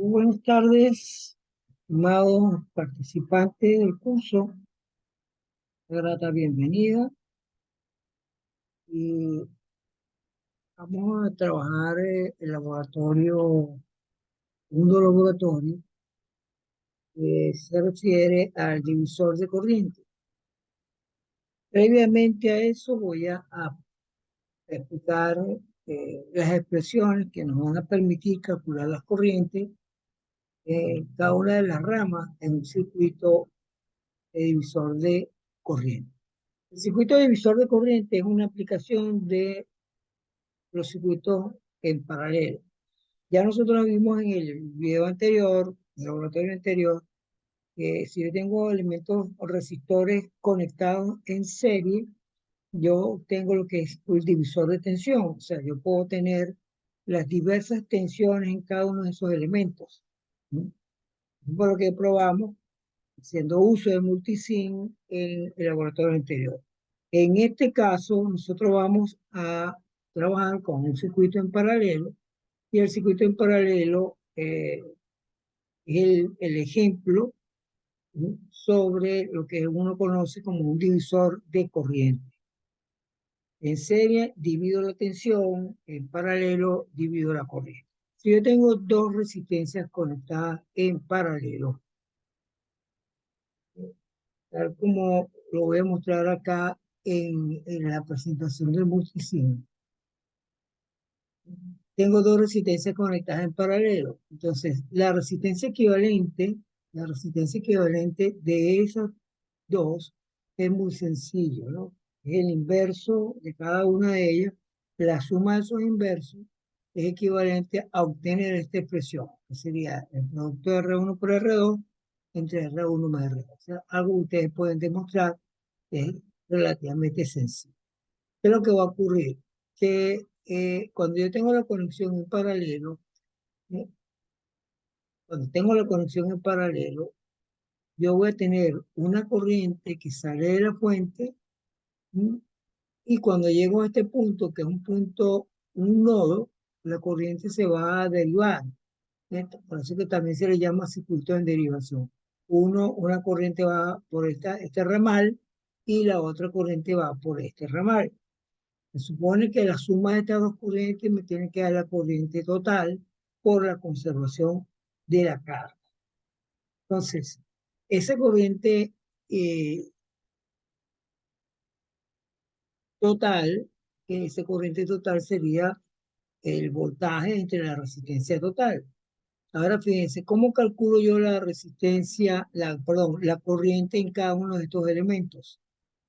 Buenas tardes, estimados participantes del curso. Una grata bienvenida y vamos a trabajar el laboratorio, segundo laboratorio, que se refiere al divisor de corriente. Previamente a eso voy a explicar las expresiones que nos van a permitir calcular las corrientes en cada una de las ramas en un circuito de divisor de corriente. El circuito divisor de corriente es una aplicación de los circuitos en paralelo. Ya nosotros vimos en el video anterior, en el laboratorio anterior, que si yo tengo elementos o resistores conectados en serie, yo tengo lo que es el divisor de tensión. O sea, yo puedo tener las diversas tensiones en cada uno de esos elementos. ¿Sí? Por lo que probamos haciendo uso de multisim en el laboratorio anterior. En este caso, nosotros vamos a trabajar con un circuito en paralelo y el circuito en paralelo es el ejemplo, ¿sí?, sobre lo que uno conoce como un divisor de corriente. En serie divido la tensión, en paralelo divido la corriente. Si yo tengo dos resistencias conectadas en paralelo, tal como lo voy a mostrar acá en la presentación del multisim. Tengo dos resistencias conectadas en paralelo. Entonces, la resistencia equivalente de esas dos es muy sencillo, ¿no? Es el inverso de cada una de ellas. La suma de esos inversos es equivalente a obtener esta expresión, que sería el producto de R1 por R2 entre R1 más R2. O sea, algo que ustedes pueden demostrar que es relativamente sencillo. ¿Qué es lo que va a ocurrir? Que cuando yo tengo la conexión en paralelo, ¿eh? Cuando tengo la conexión en paralelo, yo voy a tener una corriente que sale de la fuente, ¿sí?, y cuando llego a este punto, que es un punto, un nodo, la corriente se va a derivar. Por eso que también se le llama circuito en derivación. Una corriente va por este ramal y la otra corriente va por este ramal. Se supone que la suma de estas dos corrientes me tiene que dar la corriente total por la conservación de la carga. Entonces, esa corriente eh, total, esa corriente total sería el voltaje entre la resistencia total. Ahora fíjense, ¿cómo calculo yo la resistencia, perdón, la corriente en cada uno de estos elementos?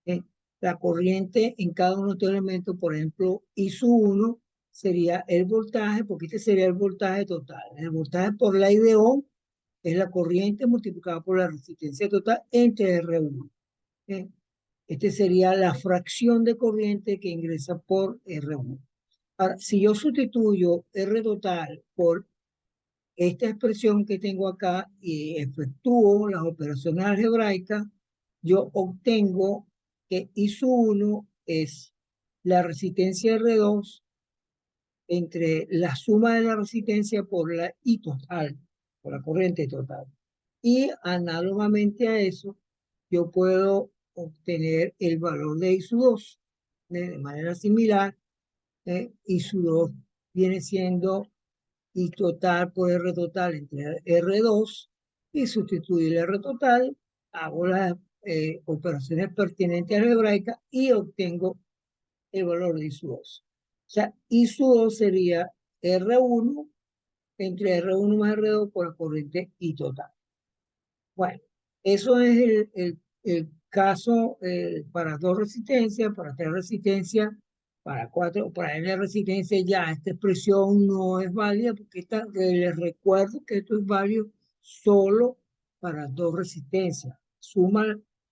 ¿Eh? La corriente en cada uno de estos elementos, por ejemplo, I sub 1 sería el voltaje, porque este sería el voltaje total. El voltaje por la I de Ohm es la corriente multiplicada por la resistencia total entre R1. ¿Eh? Este sería la fracción de corriente que ingresa por R1. Ahora, si yo sustituyo R total por esta expresión que tengo acá y efectúo las operaciones algebraicas, yo obtengo que I sub 1 es la resistencia R2 entre la suma de la resistencia por la I total, por la corriente total. Y análogamente a eso, yo puedo obtener el valor de I sub 2. De manera similar, I sub 2 viene siendo I total por R total entre R2 y sustituyo el R total, hago las operaciones pertinentes algebraicas y obtengo el valor de I sub 2. O sea, I sub 2 sería R1 entre R1 más R2 por la corriente I total. Bueno, eso es el caso para dos resistencias, para tres resistencias, para cuatro, para N resistencias. Ya esta expresión no es válida porque les recuerdo que esto es válido solo para dos resistencias.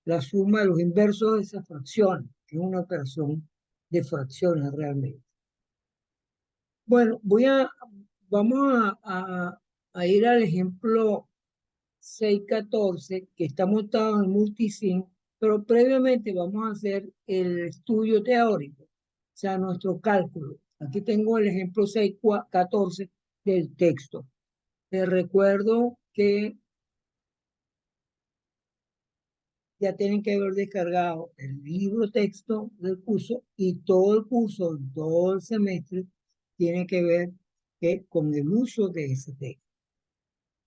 La suma de los inversos de esas fracciones, que es una operación de fracciones realmente. Bueno, vamos a ir al ejemplo 614, que está montado en multisim, pero previamente vamos a hacer el estudio teórico, o sea, nuestro cálculo. Aquí tengo el ejemplo 614 del texto. Te recuerdo que ya tienen que haber descargado el libro texto del curso y todo el curso, todo el semestre, tiene que ver con el uso de ese texto.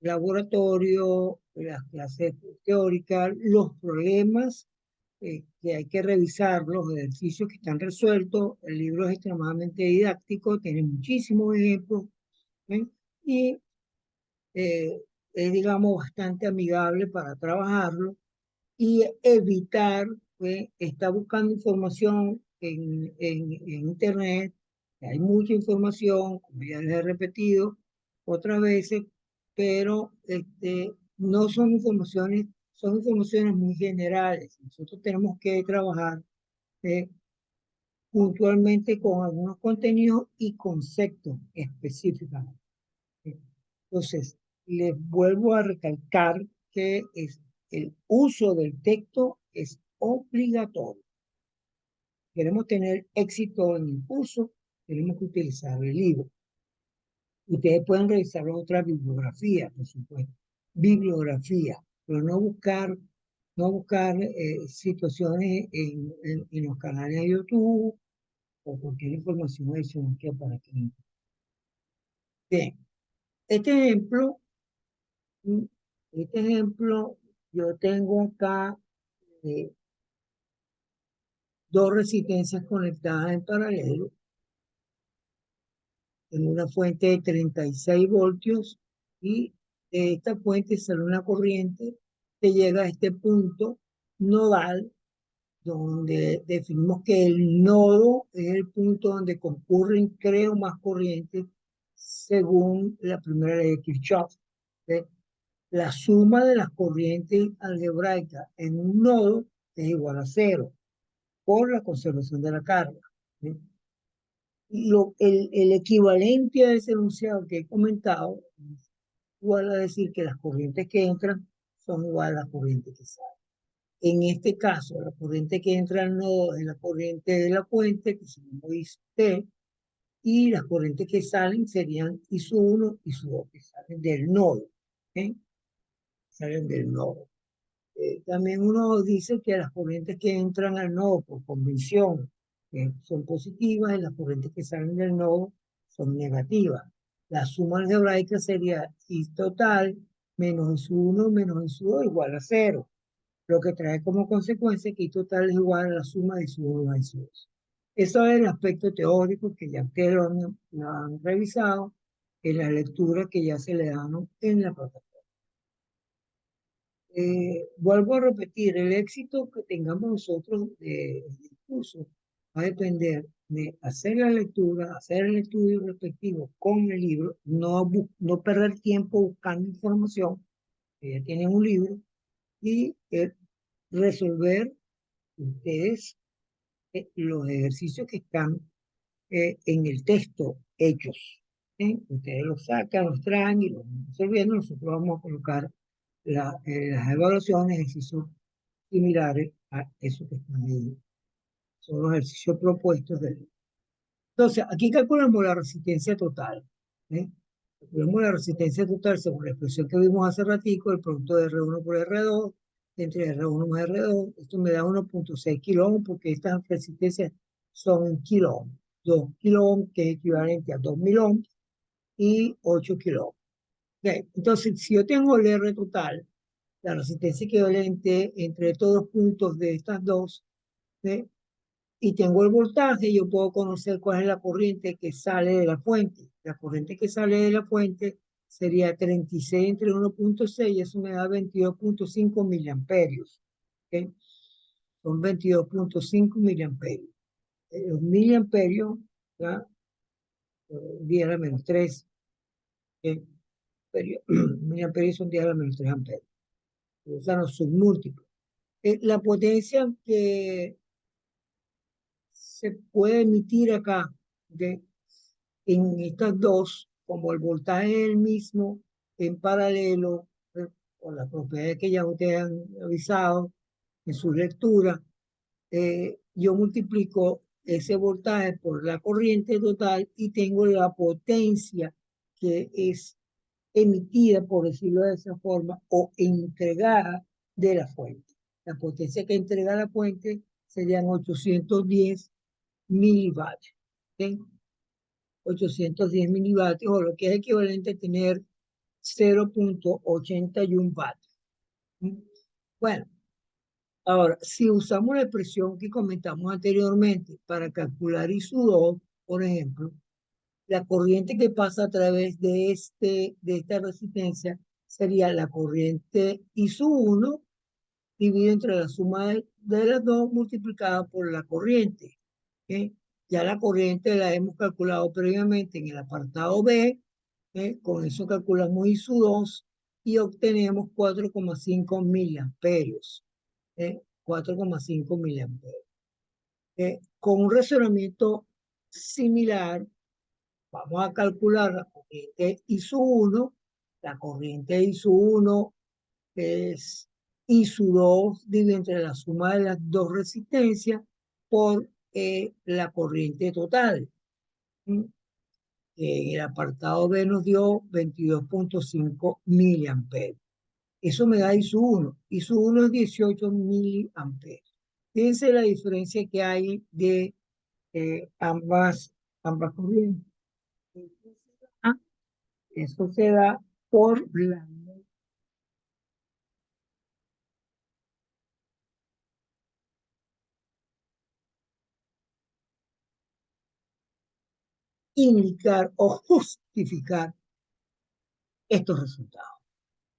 Laboratorio, las clases teóricas, los problemas que hay que revisar, los ejercicios que están resueltos. El libro es extremadamente didáctico, tiene muchísimos ejemplos, ¿eh? Y es, digamos, bastante amigable para trabajarlo y evitar estar buscando información en Internet. Hay mucha información, como ya les he repetido otras veces, pero no son informaciones muy generales. Nosotros tenemos que trabajar eh, puntualmente con algunos contenidos y conceptos específicos. Entonces, les vuelvo a recalcar que el uso del texto es obligatorio. Queremos tener éxito en el curso, tenemos que utilizar el libro. Ustedes pueden revisar otra bibliografía, por supuesto. Bibliografía, pero no buscar situaciones en los canales de YouTube o cualquier información adicional que para que. Bien, este ejemplo Mm, este ejemplo, yo tengo acá eh, dos resistencias conectadas en paralelo en una fuente de 36 voltios y de esta fuente sale una corriente que llega a este punto nodal donde definimos que el nodo es el punto donde concurren, creo, más corrientes según la primera ley de Kirchhoff. ¿Sí? La suma de las corrientes algebraicas en un nodo es igual a cero por la conservación de la carga. ¿Sí? El equivalente a ese enunciado que he comentado es igual a decir que las corrientes que entran son igual a las corrientes que salen. En este caso, la corriente que entra al nodo es la corriente de la fuente, que se llama T, y las corrientes que salen serían I sub 1 y sub 2, que salen del nodo. ¿Sí? Salen del nodo. También uno dice que las corrientes que entran al nodo por convención son positivas y las corrientes que salen del nodo son negativas. La suma algebraica sería I total menos I1 menos I2 igual a cero, lo que trae como consecuencia que I total es igual a la suma de I1 más I2. Eso es el aspecto teórico que ya ustedes lo han revisado en la lectura que ya se le dan en la plataforma. Vuelvo a repetir, el éxito que tengamos nosotros del curso va a depender de hacer la lectura, hacer el estudio respectivo con el libro, no perder tiempo buscando información, que ya tienen un libro, y resolver ustedes los ejercicios que están en el texto hechos. Ustedes los sacan, los traen y los van resolviendo. Nosotros vamos a colocar las evaluaciones, ejercicios similares a eso que están ahí. Son los ejercicios propuestos del. Entonces, aquí calculamos la resistencia total. ¿Eh? Calculamos la resistencia total según la expresión que vimos hace ratico, el producto de R1 por R2, entre R1 más R2. Esto me da 1.6 kiloohms porque estas resistencias son en kiloohms. 2 kiloohms, que es equivalente a 2000 ohms, y 8 kiloohms. Okay. Entonces, si yo tengo el R total, la resistencia equivalente entre todos los puntos de estas dos, ¿sí? Y tengo el voltaje, yo puedo conocer cuál es la corriente que sale de la fuente. La corriente que sale de la fuente sería 36 entre 1.6, y eso me da 22.5 miliamperios. ¿Okay? Son 22.5 miliamperios. Los miliamperios, ¿ya? 10 a la menos 3. ¿Okay? Miliamperios son 10 a la menos 3 amperios. Usan los submúltiplos. La potencia que se puede emitir acá en estas dos, como el voltaje es el mismo, en paralelo, con las propiedades que ya ustedes han revisado en su lectura, yo multiplico ese voltaje por la corriente total y tengo la potencia que es emitida, por decirlo de esa forma, o entregada de la fuente. La potencia que entrega la fuente serían 810 milivatios. ¿Ok? 810 milivatios, o lo que es equivalente a tener 0.81 vatios. ¿Mm? Bueno, ahora, si usamos la expresión que comentamos anteriormente para calcular I2, por ejemplo, la corriente que pasa a través de esta resistencia sería la corriente I1 dividido entre la suma de las dos multiplicada por la corriente. ¿Ok? Ya la corriente la hemos calculado previamente en el apartado B. Con eso calculamos I2 y obtenemos 4,5 miliamperios. 4,5 miliamperios. Con un razonamiento similar, vamos a calcular la corriente I1. La corriente I1 es I2 dividido entre la suma de las dos resistencias por la corriente total. ¿Mm? En el apartado B nos dio 22,5 miliamperios. Eso me da I1. I1 es 18 miliamperios. Fíjense la diferencia que hay de ambas corrientes. Ah, eso se da por la indicar o justificar estos resultados.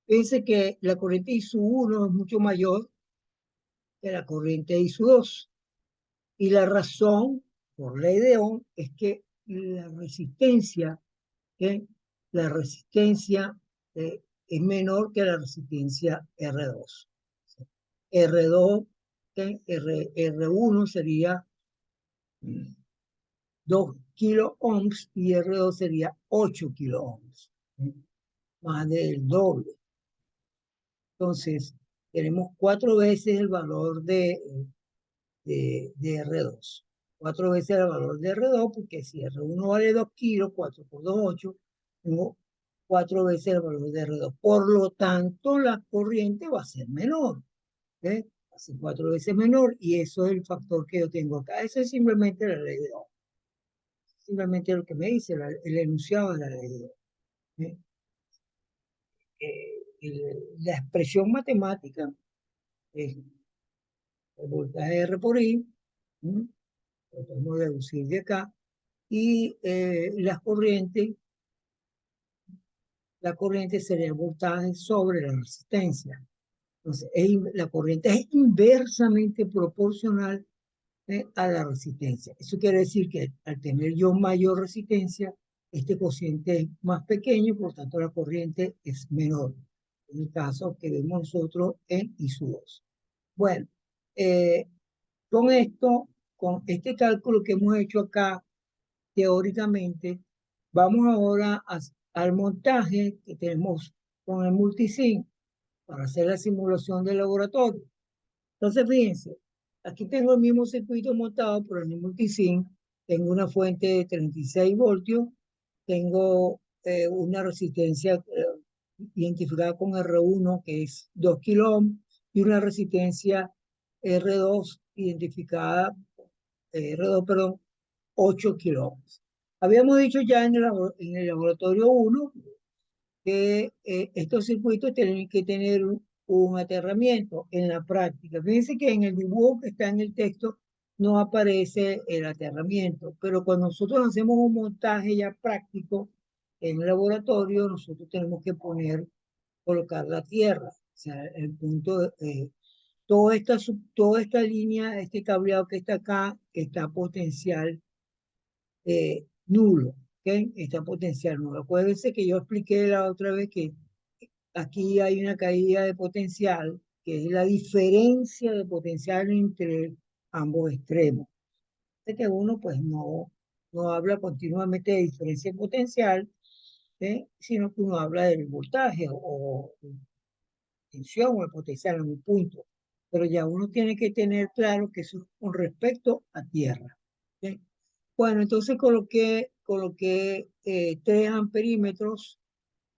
Fíjense que la corriente I1 es mucho mayor que la corriente I2. Y la razón, por ley de Ohm, es que la resistencia, ¿eh? la resistencia es menor que la resistencia R2. R2, R1 sería 2 kilo ohms y R2 sería 8 kilo ohms, más del doble. Entonces, tenemos 4 veces el valor de R2. 4 veces el valor de R2, porque si R1 vale 2 kilos, 4 por 2, 8, tengo 4 veces el valor de R2. Por lo tanto, la corriente va a ser menor. ¿Eh? Va a ser 4 veces menor y eso es el factor que yo tengo acá. Eso es simplemente la ley de Ohm. Simplemente lo que me dice el enunciado de la ley de Ohm. ¿Eh? La expresión matemática es el voltaje R por I, ¿sí? Lo podemos deducir de acá, y la corriente sería el voltaje sobre la resistencia. Entonces, la corriente es inversamente proporcional a la resistencia. Eso quiere decir que al tener yo mayor resistencia, este cociente es más pequeño, por tanto la corriente es menor. En el caso que vemos nosotros en I2. Bueno, eh, con esto, con este cálculo que hemos hecho acá, teóricamente, vamos ahora al montaje que tenemos con el multisim para hacer la simulación del laboratorio. Entonces, fíjense, aquí tengo el mismo circuito montado por el multisim, tengo una fuente de 36 voltios, tengo una resistencia identificada con R1, que es 2 kilo ohms, y una resistencia R2 identificada, R2, perdón, 8 kilo ohms. Habíamos dicho ya en el laboratorio 1 que estos circuitos tienen que tener un aterramiento en la práctica. Fíjense que en el dibujo que está en el texto no aparece el aterramiento, pero cuando nosotros hacemos un montaje ya práctico en el laboratorio, nosotros tenemos que colocar la tierra, o sea, el punto, toda esta línea, este cableado que está acá, está potencial nulo, ¿ok? Está potencial nulo. Acuérdense que yo expliqué la otra vez que aquí hay una caída de potencial, que es la diferencia de potencial entre ambos extremos. Es que uno pues no habla continuamente de diferencia de potencial, sino que uno habla del voltaje o tensión o el potencial en un punto. Pero ya uno tiene que tener claro que eso es con respecto a tierra. ¿Ok? Bueno, entonces coloqué 3 amperímetros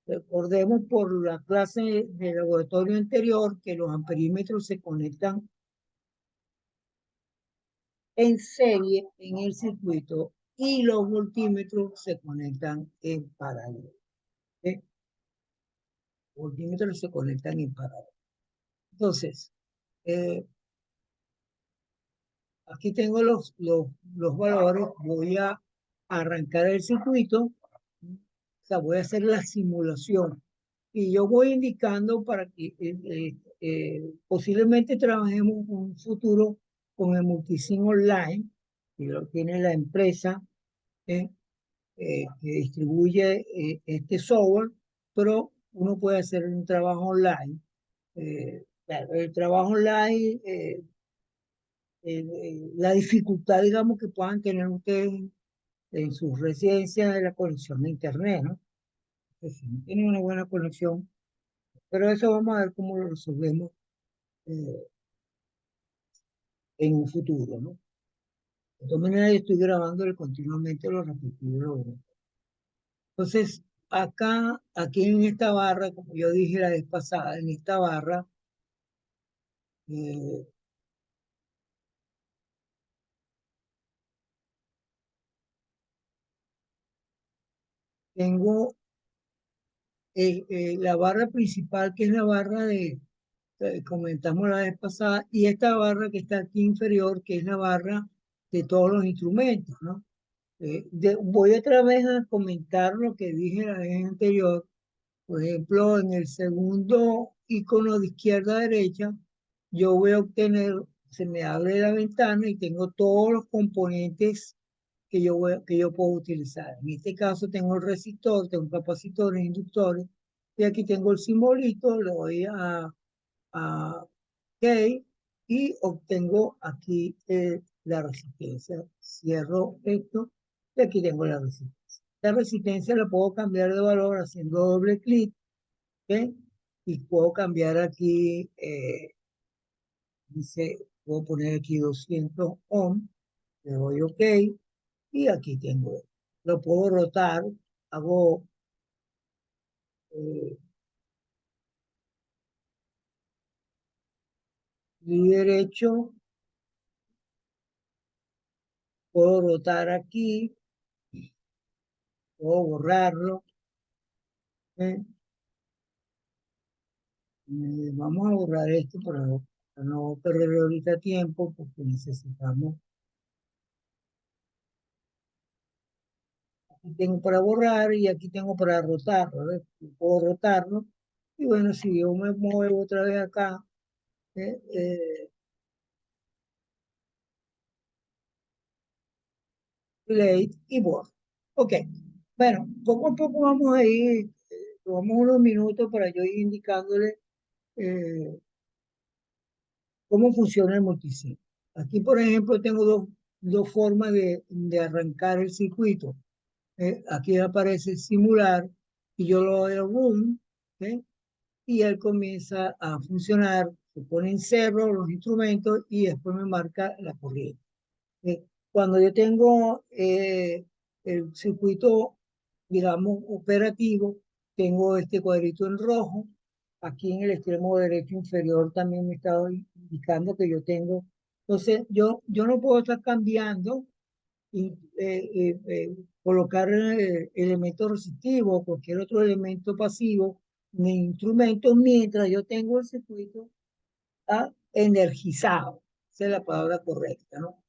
Recordemos por la clase de laboratorio anterior que los amperímetros se conectan en serie en el circuito y los voltímetros se conectan en paralelo. ¿Sí? Los voltímetros se conectan en paralelo. Entonces, eh, aquí tengo los valores, voy a arrancar el circuito, o sea, voy a hacer la simulación y yo voy indicando para que posiblemente trabajemos en un futuro con el Multisim Online, que lo tiene la empresa eh, que distribuye este software, pero uno puede hacer un trabajo online. Claro, el trabajo online la dificultad, digamos, que puedan tener ustedes en sus residencias de la conexión a Internet, ¿no? Que si no tienen una buena conexión, pero eso vamos a ver cómo lo resolvemos eh, en un futuro, ¿no? De todas maneras, yo estoy grabándole continuamente los respectivos logros. Entonces, aquí en esta barra, como yo dije la vez pasada, en esta barra, eh, tengo la barra principal, que es la barra comentamos la vez pasada, y esta barra que está aquí inferior, que es la barra de todos los instrumentos, ¿no? Voy otra vez a comentar lo que dije la vez anterior. Por ejemplo, en el segundo icono de izquierda a derecha, yo voy a obtener, se me abre la ventana y tengo todos los componentes que yo puedo utilizar. En este caso tengo el resistor, tengo capacitores, inductores, y aquí tengo el simbolito, le doy a OK y obtengo aquí la resistencia. Cierro esto y aquí tengo la resistencia. La resistencia la puedo cambiar de valor haciendo doble clic, ¿ok? Y puedo cambiar aquí, dice, puedo poner aquí 200 ohm, le doy OK y aquí tengo. Lo puedo rotar, hago eh, clic derecho, puedo rotar aquí, puedo borrarlo. ¿Eh? Vamos a borrar esto para no perder ahorita tiempo porque necesitamos. Aquí tengo para borrar y aquí tengo para rotarlo. ¿Ves? Puedo rotarlo. Y bueno, si yo me muevo otra vez acá, ¿eh? Play y borro. Ok. Bueno, poco a poco vamos a ir, tomamos unos minutos para yo ir indicándole eh, cómo funciona el multisim. Aquí, por ejemplo, tengo dos formas de arrancar el circuito. Aquí aparece simular y yo lo doy a run, ¿ok? Y él comienza a funcionar, se pone en cero los instrumentos y después me marca la corriente. Cuando yo tengo el circuito, digamos, operativo, tengo este cuadrito en rojo. Aquí en el extremo derecho inferior también me está indicando que yo tengo. Entonces, yo no puedo estar cambiando y colocar elementos resistivos o cualquier otro elemento pasivo en el instrumento mientras yo tengo el circuito energizado. Esa es la palabra correcta, ¿no?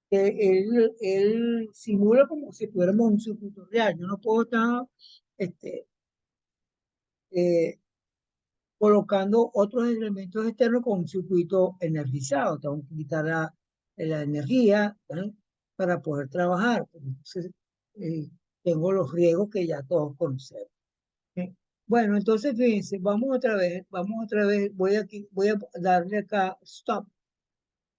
Él simula como si fuéramos un circuito real. Yo no puedo estar este, eh, colocando otros elementos externos con un circuito energizado. Tengo que quitar la energía, ¿eh? Para poder trabajar. Entonces, eh, tengo los riesgos que ya todos conocemos. ¿Eh? Bueno, entonces fíjense, vamos otra vez, voy a darle acá stop,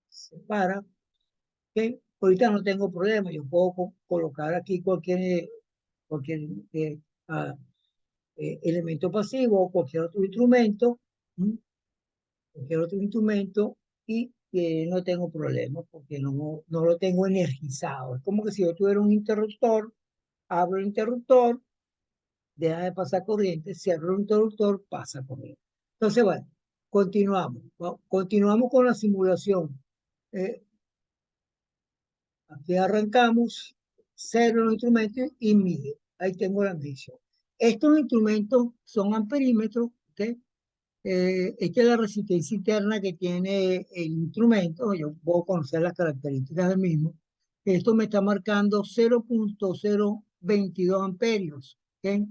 se para, ¿ok? Ahorita no tengo problema, yo puedo colocar aquí cualquier ah, elemento pasivo o cualquier otro instrumento y no tengo problemas porque no lo tengo energizado. Es como que si yo tuviera un interruptor, abro el interruptor deja de pasar corriente, cierro el interruptor, pasa corriente. Entonces, bueno, continuamos. Continuamos con la simulación. Eh, Aquí arrancamos, cero los instrumentos y mide. Ahí tengo la medición. Estos instrumentos son amperímetros, ¿ok? Esta es la resistencia interna que tiene el instrumento. Yo puedo conocer las características del mismo. Esto me está marcando 0.022 amperios, ¿ok?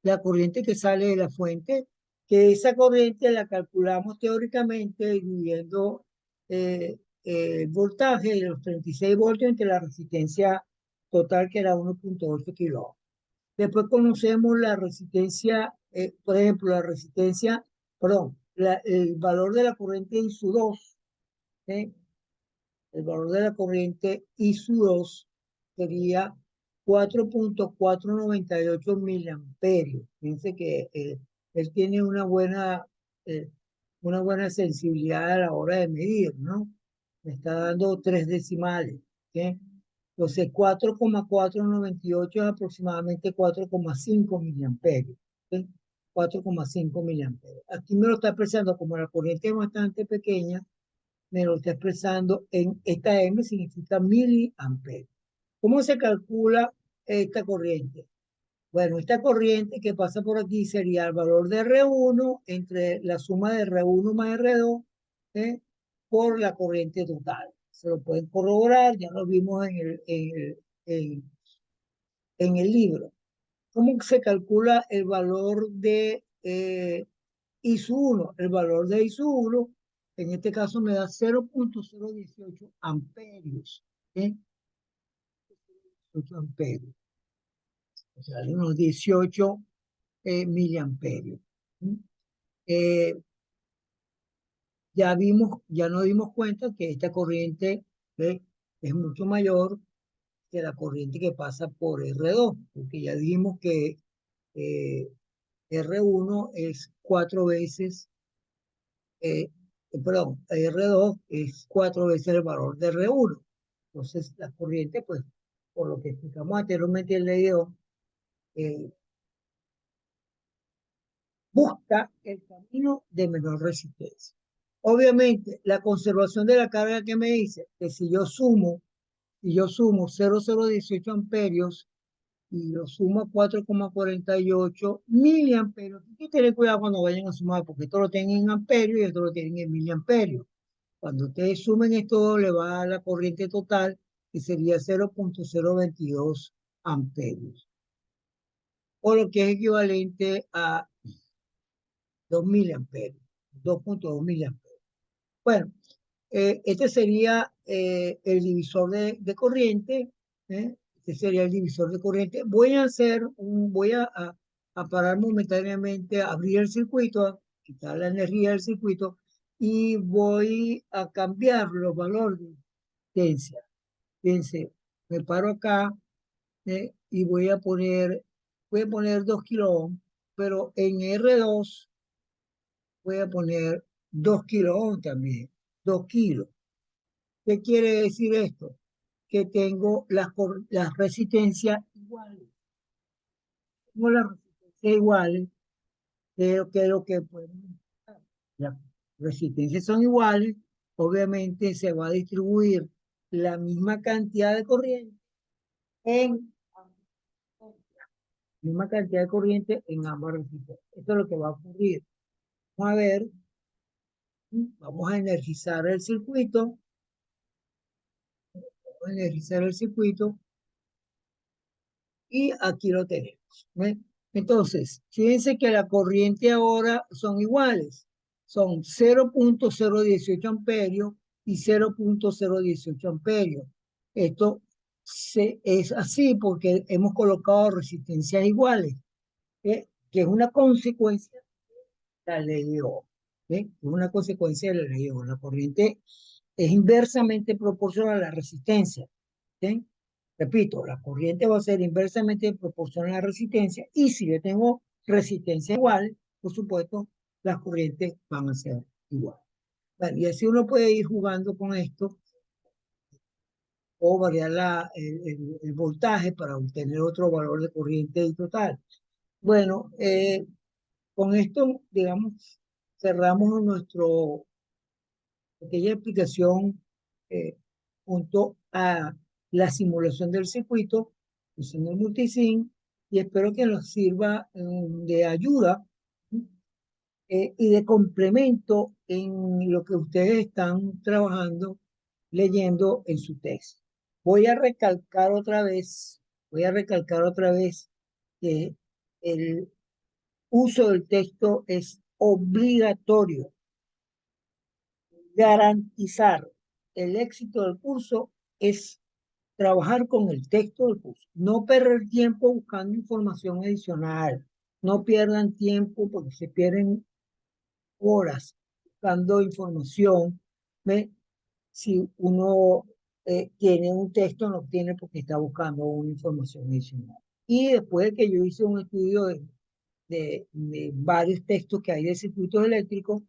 La corriente que sale de la fuente, que esa corriente la calculamos teóricamente dividiendo el voltaje de los 36 voltios entre la resistencia total, que era 1.8 kilohomos. Después conocemos la resistencia, por ejemplo, la resistencia, perdón, el valor de la corriente ISU2, ¿eh? El valor de la corriente ISU2 sería 4.498 miliamperios. Fíjense que él tiene eh, una buena sensibilidad a la hora de medir, ¿no? Me está dando 3 decimales, ¿ok? Entonces, 4.498 es aproximadamente 4,5 miliamperios, ¿ok? 4,5 miliamperios. Aquí me lo está expresando como la corriente es bastante pequeña, me lo está expresando en esta M, significa miliamperios. ¿Cómo se calcula esta corriente? Bueno, esta corriente que pasa por aquí sería el valor de R1 entre la suma de R1 más R2, ¿eh? Por la corriente total. Se lo pueden corroborar, ya lo vimos en el libro. ¿Cómo se calcula el valor de ISU1? El valor de ISU1, en este caso me da 0.018 amperios. ¿Eh? 8 amperios. O sea, unos 18 miliamperios. Eh, ya nos dimos cuenta que esta corriente, ¿ve?, es mucho mayor que la corriente que pasa por R2, porque ya dijimos que eh, R1 es 4 veces, perdón, R2 es 4 veces el valor de R1. Entonces, la corriente, pues, por lo que explicamos anteriormente en el video, eh, busca el camino de menor resistencia. Obviamente, la conservación de la carga que me dice que si yo sumo 0,018 amperios y lo sumo a 4,48 miliamperios, hay que tener cuidado cuando vayan a sumar, porque esto lo tienen en amperios y esto lo tienen en miliamperios. Cuando ustedes sumen esto, le va a la corriente total, que sería 0.022 amperios, o lo que es equivalente a 2 miliamperios, 2.2 miliamperios. Bueno, este sería el divisor de corriente. Este sería el divisor de corriente. Voy a parar momentáneamente, a abrir el circuito, a quitar la energía del circuito y voy a cambiar los valores de potencia. Fíjense, me paro acá y voy a poner 2 kilo ohm, pero en R2 voy a poner 2 kilo ohm también, 2 kilos. ¿Qué quiere decir esto? Que tengo las resistencias iguales. Tengo las resistencias iguales, creo que lo que podemos. Las resistencias son iguales, obviamente se va a distribuir la misma cantidad de corriente en ambas resistencias. Esto es lo que va a ocurrir. Vamos a ver, vamos a energizar el circuito, y aquí lo tenemos, ¿ve? Entonces, fíjense que la corriente ahora son iguales, son 0.018 amperios y 0.018 amperios. Esto es así porque hemos colocado resistencias iguales, que es una consecuencia de la ley de Ohm. Es una consecuencia de la ley de Ohm. La corriente es inversamente proporcional a la resistencia. ¿Sí? Repito, la corriente va a ser inversamente proporcional a la resistencia y si yo tengo resistencia igual, por supuesto, las corrientes van a ser iguales. Bueno, y así uno puede ir jugando con esto o variar el voltaje para obtener otro valor de corriente total. Bueno, con esto, digamos, cerramos nuestro pequeña explicación eh, junto a la simulación del circuito usando el multisim y espero que nos sirva de ayuda y de complemento en lo que ustedes están trabajando, leyendo en su texto. Voy a recalcar otra vez, voy a recalcar otra vez que el uso del texto es obligatorio. Garantizar el éxito del curso es trabajar con el texto del curso, no perder tiempo buscando información adicional, no pierdan tiempo porque se pierden horas buscando información. ¿Ve? Si uno tiene un texto, no tiene porque está buscando una información adicional. Y después de que yo hice un estudio de varios textos que hay de circuitos eléctricos,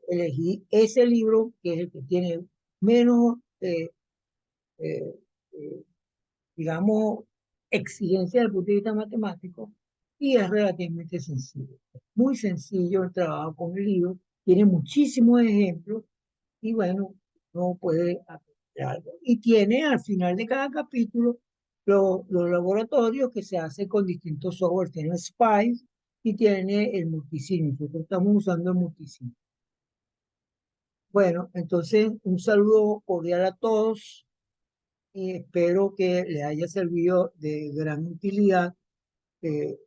elegí ese libro, que es el que tiene menos, eh, eh, digamos, exigencia desde el punto de vista matemático y es relativamente sencillo. Es muy sencillo el trabajo con el libro, tiene muchísimos ejemplos y bueno, uno puede aprender algo. Y tiene al final de cada capítulo los laboratorios que se hacen con distintos software. Tiene Spice y tiene el multisim. Nosotros estamos usando el multisim. Bueno, entonces un saludo cordial a todos y espero que les haya servido de gran utilidad eh,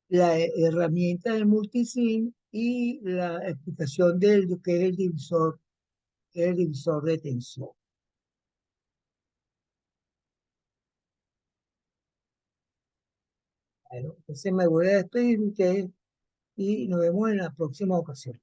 la herramienta del multisim y la explicación de lo que es el divisor de tensión. Bueno, entonces me voy a despedir de ustedes y nos vemos en la próxima ocasión.